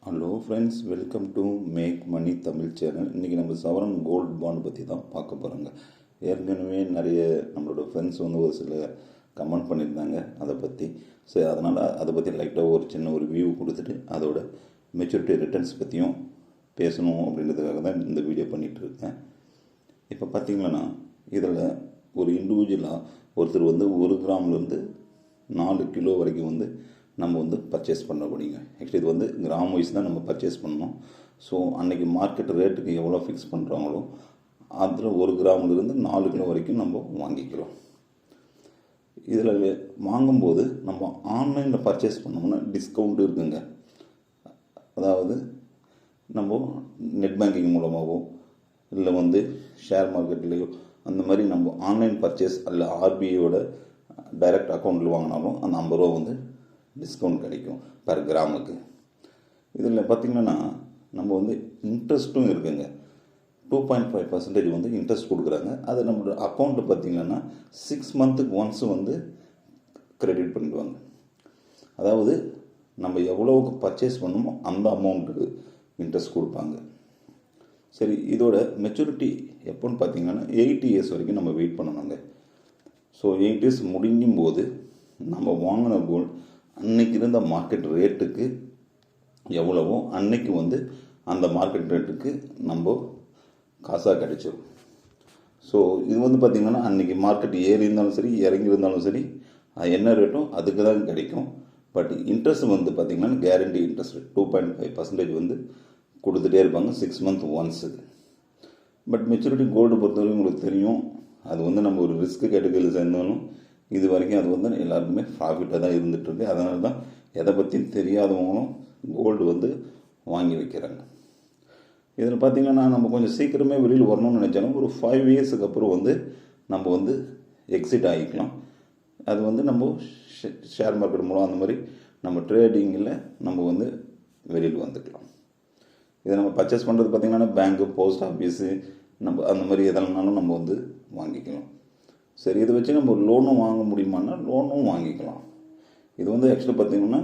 Hello friends, welcome to make money Tamil channel. இன்றைக்கி நம்ம சவரன் கோல்டு பாண்ட் பற்றி தான் பார்க்க போகிறோங்க. ஏற்கனவே நிறைய நம்மளோட ஃப்ரெண்ட்ஸ் ஒரு சில கமெண்ட் பண்ணியிருந்தாங்க அதை பற்றி. ஸோ அதனால் அதை பற்றி லைட்டாக ஒரு வியூ கொடுத்துட்டு அதோட மெச்சூரிட்டி ரிட்டர்ன்ஸ் பற்றியும் பேசணும் அப்படின்றதுக்காக தான் இந்த வீடியோ பண்ணிகிட்ருக்கேன். இப்போ பார்த்திங்கன்னா இதில் ஒரு இண்டிவிஜுவலாக ஒருத்தர் 1 கிராம்லேருந்து 4 கிலோ வரைக்கும் நம்ம பர்ச்சேஸ் பண்ண முடியுங்க. ஆக்சுவலி இது கிராம் வைஸ் தான் நம்ம பர்ச்சேஸ் பண்ணணும். ஸோ அன்றைக்கி மார்க்கெட் ரேட்டுக்கு எவ்வளோ ஃபிக்ஸ் பண்ணுறாங்களோ அதில் 1 கிராம்லேருந்து 4 கிலோ வரைக்கும் நம்ம வாங்கிக்கிறோம். இதில் வாங்கும்போது நம்ம ஆன்லைனில் பர்ச்சேஸ் பண்ணோம்னா டிஸ்கவுண்ட் இருக்குங்க. அதாவது நம்ம நெட் பேங்கிங் மூலமாகவோ இல்லை ஷேர் மார்க்கெட்லேயோ அந்த மாதிரி நம்ம ஆன்லைன் பர்ச்சேஸ் அல்ல ஆர்பிஐயோட டைரக்ட் அக்கௌண்ட்டில் வாங்கினாலும் அந்த 50 ரூபா டிஸ்கவுண்ட் கிடைக்கும் பர் கிராமுக்கு. இதில் பார்த்திங்கன்னா நம்ம இன்ட்ரெஸ்ட்டும் இருக்குங்க. 2.5% இன்ட்ரெஸ்ட் கொடுக்குறாங்க. அது நம்மளோட அக்கௌண்ட்டு பார்த்திங்கன்னா 6 மந்த்துக்கு ஒன்ஸ் கிரெடிட் பண்ணிடுவாங்க. அதாவது நம்ம எவ்வளோக்கு பர்ச்சேஸ் பண்ணணுமோ அந்த அமௌண்ட்டுக்கு இன்ட்ரெஸ்ட் கொடுப்பாங்க. சரி, இதோட மெச்சூரிட்டி எப்போன்னு பார்த்திங்கன்னா 8 இயர்ஸ் வரைக்கும் நம்ம வெயிட் பண்ணணுங்க. ஸோ 8 இயர்ஸ் முடியும் போது நம்ம வாங்கின கோல்டு அன்னைக்கு இருந்த மார்க்கெட் ரேட்டுக்கு எவ்வளவோ அன்னைக்கு அந்த மார்க்கெட் ரேட்டுக்கு நம்ம காசாக கிடைச்சிடும். ஸோ இது பார்த்திங்கன்னா அன்றைக்கி மார்க்கெட் ஏறி இருந்தாலும் சரி இறங்கி இருந்தாலும் சரி அது என்ன ரேட்டும் அதுக்கு தான் கிடைக்கும். பட் இன்ட்ரெஸ்ட் பார்த்திங்கன்னா கேரண்டி இன்ட்ரெஸ்ட் 2.5% கொடுத்துட்டே இருப்பாங்க 6 month once. But maturity gold பொறுத்தவரைக்கும் உங்களுக்கு தெரியும், அது நம்ம ஒரு ரிஸ்க் கேட்டகரியில் சேர்ந்தாலும் இது வரைக்கும் அது எல்லாருக்குமே ப்ராஃபிட்டாக தான் இருந்துகிட்ருக்கு. அதனால தான் எதை பற்றியும் தெரியாதவங்களும் கோல்டு வாங்கி வைக்கிறாங்க. இதில் பார்த்திங்கன்னா நம்ம கொஞ்சம் சீக்கிரமே வெளியில் வரணும்னு நினச்சாலும் ஒரு 5 இயர்ஸுக்கு அப்புறம் நம்ம எக்ஸிட் ஆகிக்கலாம். அது நம்ம ஷேர் மார்க்கெட் மூலம் அந்த மாதிரி நம்ம ட்ரேடிங்கில் நம்ம வெளியில் வந்துக்கலாம். இதை நம்ம பர்ச்சேஸ் பண்ணுறது பார்த்திங்கன்னா பேங்க்கு, போஸ்ட் ஆஃபீஸு, நம்ம அந்த மாதிரி எதனாலும் நம்ம வாங்கிக்கலாம். சரி, இதை வச்சு நம்ம லோனும் வாங்க முடியுமான்னா லோனும் வாங்கிக்கலாம். இது ஆக்சுவலாக பார்த்திங்கன்னா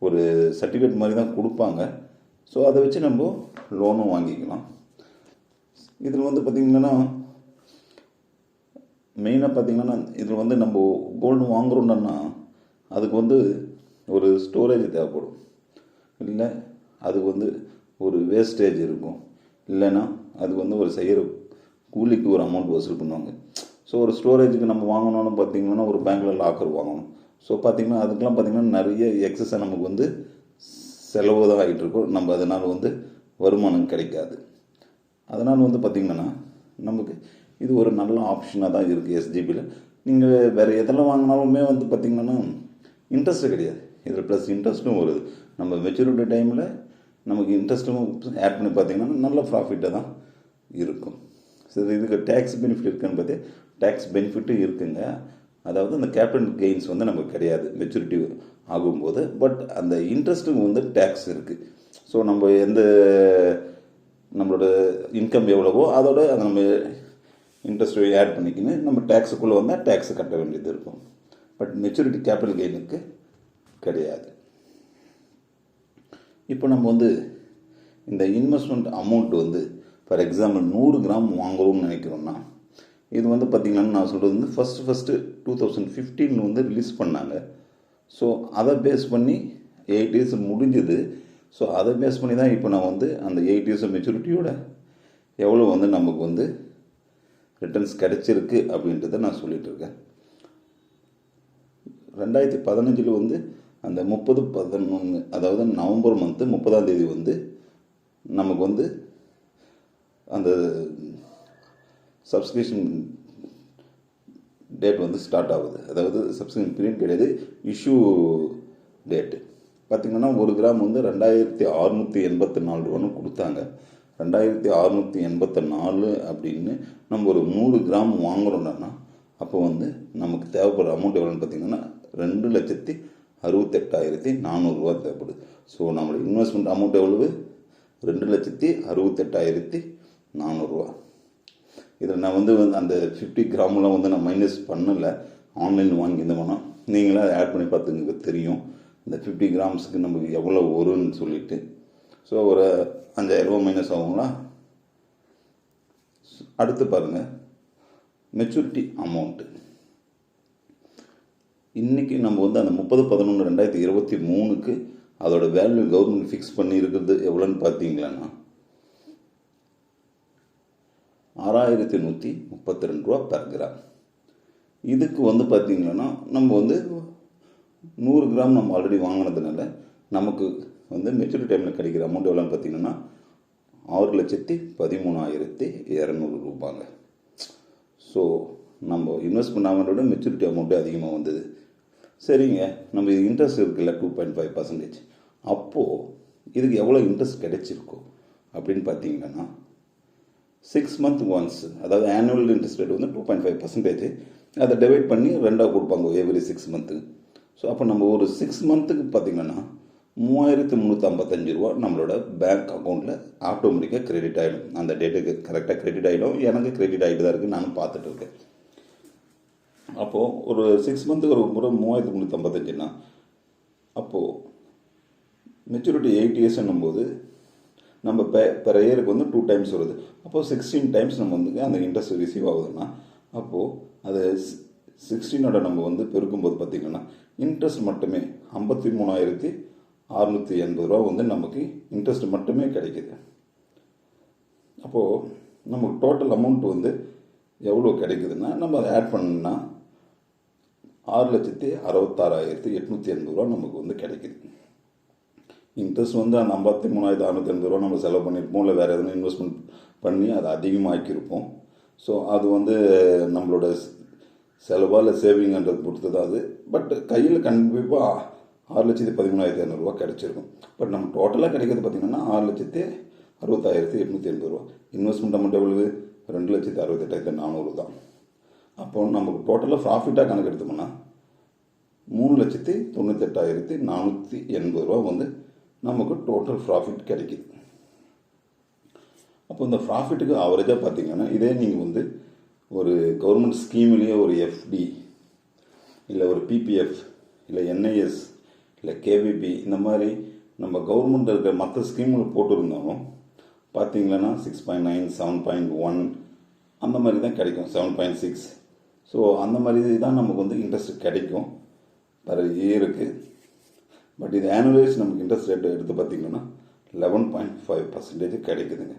ஒரு சர்டிஃபிகேட் மாதிரி தான் கொடுப்பாங்க. ஸோ அதை வச்சு நம்ம லோனும் வாங்கிக்கலாம். இதில் பார்த்திங்கன்னா மெயினாக பார்த்திங்கன்னா இதில் நம்ம கோல்டு வாங்குகிறோன்னா அதுக்கு ஒரு ஸ்டோரேஜ் தேவைப்படும். இல்லை அதுக்கு ஒரு வேஸ்டேஜ் இருக்கும். இல்லைன்னா அது ஒரு செய்கிற கூலிக்கு ஒரு அமௌண்ட் வசூல் பண்ணுவாங்க. ஸோ ஒரு ஸ்டோரேஜுக்கு நம்ம வாங்கணும்னு பார்த்திங்கன்னா ஒரு பேங்க்கில் லாக்கர் வாங்கணும். ஸோ பார்த்திங்கன்னா அதுக்கெலாம் பார்த்திங்கன்னா நிறைய எக்ஸஸாக நமக்கு செலவு தான் ஆகிட்டுருக்கும். நம்ம அதனால் வருமானம் கிடைக்காது. அதனால் பார்த்திங்கன்னா நமக்கு இது ஒரு நல்ல ஆப்ஷனாக தான் இருக்குது. எஸ்ஜிபியில் நீங்கள் வேறு எதெல்லாம் வாங்கினாலுமே பார்த்திங்கன்னா இன்ட்ரெஸ்ட்டு கிடையாது. இதில் ப்ளஸ் இன்ட்ரெஸ்ட்டும் வருது. நம்ம மெச்சூரிட்டி டைமில் நமக்கு இன்ட்ரெஸ்ட்டும் ஆட் பண்ணி பார்த்திங்கன்னா நல்ல ப்ராஃபிட்டாக தான் இருக்கும். சரி, இதுக்கு டேக்ஸ் பெனிஃபிட் இருக்குன்னு பார்த்து டேக்ஸ் பெனிஃபிட்டும் இருக்குங்க. அதாவது அந்த கேபிட்டல் கெயின்ஸ் நமக்கு கிடையாது மெச்சூரிட்டி ஆகும்போது. பட் அந்த இன்ட்ரெஸ்ட்டுக்கு டேக்ஸ் இருக்குது. ஸோ நம்ம நம்மளோட இன்கம் எவ்வளவோ அதோட அதை நம்ம இன்ட்ரெஸ்ட் ஆட் பண்ணிக்கின்னு நம்ம டேக்ஸுக்குள்ளே வந்தால் டேக்ஸை கட்ட வேண்டியது இருக்கும். பட் மெச்சூரிட்டி கேபிட்டல் கெயினுக்கு கிடையாது. இப்போ நம்ம இந்த investment amount for example 100 gram வாங்குறோம்னு நினைக்கிறோன்னா இது பார்த்திங்கன்னா நான் சொல்கிறது ஃபஸ்ட்டு 2015 ரிலீஸ் பண்ணாங்க. ஸோ அதை பேஸ் பண்ணி 8 இயர்ஸ் முடிஞ்சுது. ஸோ அதை பேஸ் பண்ணி தான் இப்போ நான் அந்த 8 இயர்ஸ் மெச்சூரிட்டியோட எவ்வளோ நமக்கு ரிட்டர்ன்ஸ் கிடைச்சிருக்கு அப்படின்றத நான் சொல்லிகிட்ருக்கேன். 2015 அந்த 30/11 அதாவது நவம்பர் மந்த்து 30ஆம் தேதி நமக்கு அந்த சப்ஸ்கிரிப்ஷன் டேட் ஸ்டார்ட் ஆகுது. அதாவது சப்ஸ்கிரிப்ஷன் பீரியட் கிடையாது, இஷ்யூ டேட்டு பார்த்திங்கன்னா 1 கிராம் 2684 ரூபான்னு கொடுத்தாங்க. 2684 அப்படின்னு நம்ம ஒரு 100 கிராம் வாங்குகிறோம்னா அப்போ நமக்கு தேவைப்படுற அமௌண்ட் எவ்வளோன்னு பார்த்திங்கன்னா 2,68,400 ரூபா தேவைப்படுது. ஸோ நம்மளோட இன்வெஸ்ட்மெண்ட் அமௌண்ட் எவ்வளவு? 2,68,400 ரூபா. இதில் நான் அந்த 50 கிராம்லாம் நான் மைனஸ் பண்ணலை. ஆன்லைனில் வாங்கியிருந்தோம்னா நீங்களே அதை ஆட் பண்ணி பார்த்துங்க தெரியும். இந்த 50 கிராம்ஸுக்கு நமக்கு எவ்வளோ வரும்னு சொல்லிட்டு. ஸோ ஒரு 5000 ரூபா மைனஸ் ஆகுங்களா. அடுத்து பாருங்கள், மெச்சூரிட்டி அமௌண்ட்டு. இன்றைக்கி நம்ம வந்து அந்த 30/11/2023க்கு அதோட வேல்யூ கவர்மெண்ட் ஃபிக்ஸ் பண்ணி இருக்கிறது எவ்வளோன்னு பார்த்தீங்களான்னா 6132 ரூபா பெர் கிராம். இதுக்கு வந்து பார்த்திங்கன்னா நம்ம வந்து 100 கிராம் நம்ம ஆல்ரெடி வாங்கினதுனால நமக்கு வந்து மெச்சூரிட்டி டைமில் கிடைக்கிற அமௌண்ட் எவ்வளோன்னு பார்த்தீங்கன்னா 6,13,200 ரூபாங்க. ஸோ நம்ம இன்வெஸ்ட் பண்ண அமௌண்ட்டோட மெச்சூரிட்டி அமௌண்ட்டு அதிகமாக வந்தது. சரிங்க, நம்ம இது இன்ட்ரெஸ்ட் இருக்குல்ல 2.5%. அப்போது இதுக்கு எவ்வளோ இன்ட்ரெஸ்ட் கிடைச்சிருக்கோம் அப்படின்னு பார்த்தீங்கன்னா 6 மந்த் ஒன்ஸ், அதாவது ஆனுவல் இன்ட்ரெஸ்ட் ரேட் வந்து 2.5%. அதை டிவைட் பண்ணி 2ஆக கொடுப்பாங்க எவ்ரி 6 மந்த்து. ஸோ அப்போ நம்ம ஒரு 6 மந்த்துக்கு பார்த்திங்கன்னா 3355 ரூபா நம்மளோட பேங்க் அக்கௌண்ட்டில் ஆட்டோமேட்டிக்காக கிரெடிட் ஆகிடும். அந்த டேட்டுக்கு கரெக்டாக கிரெடிட் ஆகிடும். எனக்கு கிரெடிட் ஆகிட்டு தான் இருக்குது, நானும் பார்த்துட்டு இருக்கேன். அப்போது ஒரு 6 மந்த்துக்கு ஒரு முறை 3355ன்னா அப்போது மெச்சூரிட்டி 8 இயர்ஸ் என்னும்போது நம்ம பெர் இயருக்கு வந்து 2 டைம்ஸ் வருது. அப்போது 16 டைம்ஸ் நம்ம வந்து அந்த இன்ட்ரெஸ்ட் ரிசீவ் ஆகுதுன்னா அப்போது அது 16ஓட நம்ம வந்து பெருக்கும்போது பார்த்திங்கன்னா இன்ட்ரெஸ்ட் மட்டுமே 53,680 ரூபா வந்து நமக்கு இன்ட்ரெஸ்ட் மட்டுமே கிடைக்கிது. அப்போது நமக்கு டோட்டல் அமௌண்ட் வந்து எவ்வளோ கிடைக்குதுன்னா நம்ம அதை ஆட் பண்ணால் 6,66,880 ரூபா நமக்கு வந்து கிடைக்கிது. இன்ட்ரெஸ்ட் வந்து அந்த 53,680 ரூபா நம்ம செலவு பண்ணியிருப்போம், இல்லை வேறு எதுவும் இன்வெஸ்ட்மெண்ட் பண்ணி அதை அதிகமாக்கியிருப்போம். ஸோ அது வந்து நம்மளோட செலவாக இல்லை சேவிங்ன்றது பொறுத்து தான் அது. பட் கையில் கண்டிப்பாக 6,13,500 ரூபா கிடச்சிருக்கும். பட் நம்ம டோட்டலாக கிடைக்கிறது பார்த்திங்கன்னா 6,66,880 ரூபா. இன்வெஸ்ட்மெண்ட் அமௌண்ட் எவ்வளவு? 2,68,400 தான். அப்போ நமக்கு டோட்டலாக ப்ராஃபிட்டாக கணக்கு எடுத்தோம்னா 3,98,480 ரூபா வந்து நமக்கு டோட்டல் ப்ராஃபிட் கிடைக்கிது. அப்போ இந்த ப்ராஃபிட்டுக்கு ஆவரேஜாக பார்த்திங்கன்னா இதே நீங்கள் வந்து ஒரு கவர்மெண்ட் ஸ்கீம்லேயே ஒரு எஃப்டி இல்லை ஒரு பிபிஎஃப் இல்லை என்ஐஎஸ் இல்லை கேவிபி இந்த மாதிரி நம்ம கவர்மெண்ட் இருக்கிற மற்ற ஸ்கீமில் போட்டுருந்தாலும் பார்த்திங்கன்னா 6.9, 7.1 அந்த மாதிரி தான் கிடைக்கும், 7.6. ஸோ அந்த மாதிரி தான் நமக்கு வந்து இன்ட்ரெஸ்ட் கிடைக்கும் பர் இயருக்கு. பட் இது ஆனுவலைஸ் நமக்கு இன்ட்ரெஸ்ட் ரேட் எடுத்து பார்த்திங்கன்னா 11.5% கிடைக்குதுங்க.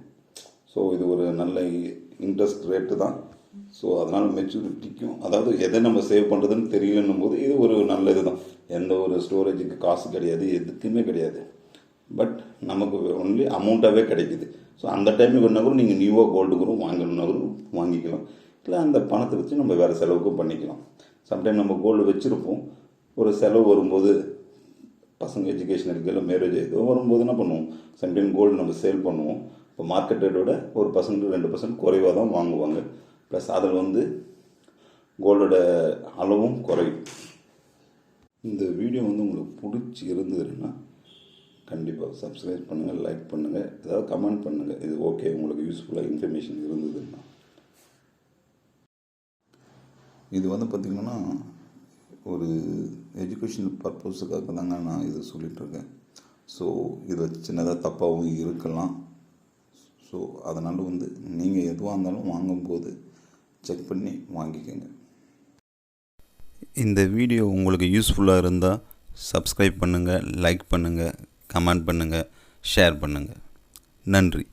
ஸோ இது ஒரு நல்ல இன்ட்ரெஸ்ட் ரேட்டு தான். ஸோ அதனால் மெச்சூரிட்டிக்கும், அதாவது எதை நம்ம சேவ் பண்ணுறதுன்னு தெரியலன்னும் போது இது ஒரு நல்ல இது தான். எந்த ஒரு ஸ்டோரேஜுக்கு காசு கிடையாது, எதுக்குமே கிடையாது. பட் நமக்கு ஒன்லி அமௌண்ட்டாகவே கிடைக்குது. ஸோ அந்த டைமுக்கு வேணா கூட நீங்கள் நியூவாக கோல்டு கூட வாங்கணுன்னா கூட வாங்கிக்கலாம், இல்லை அந்த பணத்தை வச்சு நம்ம வேறு செலவுக்கும் பண்ணிக்கலாம். சம்டைம் நம்ம கோல்டு வச்சுருப்போம், ஒரு செலவு வரும்போது பசங்க எஜுகேஷன் இல்லை மேரேஜ் ஏதோ வரும்போது என்ன பண்ணுவோம், சம்டைம் கோல்டு நம்ம சேல் பண்ணுவோம். இப்போ மார்க்கெட் ரேட்டோட 1% 2% குறைவாக தான் வாங்குவாங்க. ப்ளஸ் அதில் வந்து கோல்டோட அளவும் குறையும். இந்த வீடியோ வந்து உங்களுக்கு பிடிச்சி இருந்ததுன்னா கண்டிப்பாக சப்ஸ்கிரைப் பண்ணுங்கள், லைக் பண்ணுங்கள், ஏதாவது கமெண்ட் பண்ணுங்கள். இது ஓகே உங்களுக்கு யூஸ்ஃபுல்லாக இன்ஃபர்மேஷன் இருந்ததுன்னா. இது வந்து பார்த்திங்கன்னா ஒரு எஜுகேஷன் பர்பஸுக்காக தாங்க நான் இதை சொல்லிகிட்ருக்கேன். ஸோ இது சின்னதாக தப்பாகவும் இருக்கலாம். ஸோ அதனால் வந்து நீங்கள் எதுவாக இருந்தாலும் வாங்கும்போது செக் பண்ணி வாங்கிக்கோங்க. இந்த வீடியோ உங்களுக்கு யூஸ்ஃபுல்லாக இருந்தால் சப்ஸ்கிரைப் பண்ணுங்கள், லைக் பண்ணுங்கள், கமெண்ட் பண்ணுங்கள், ஷேர் பண்ணுங்கள். நன்றி.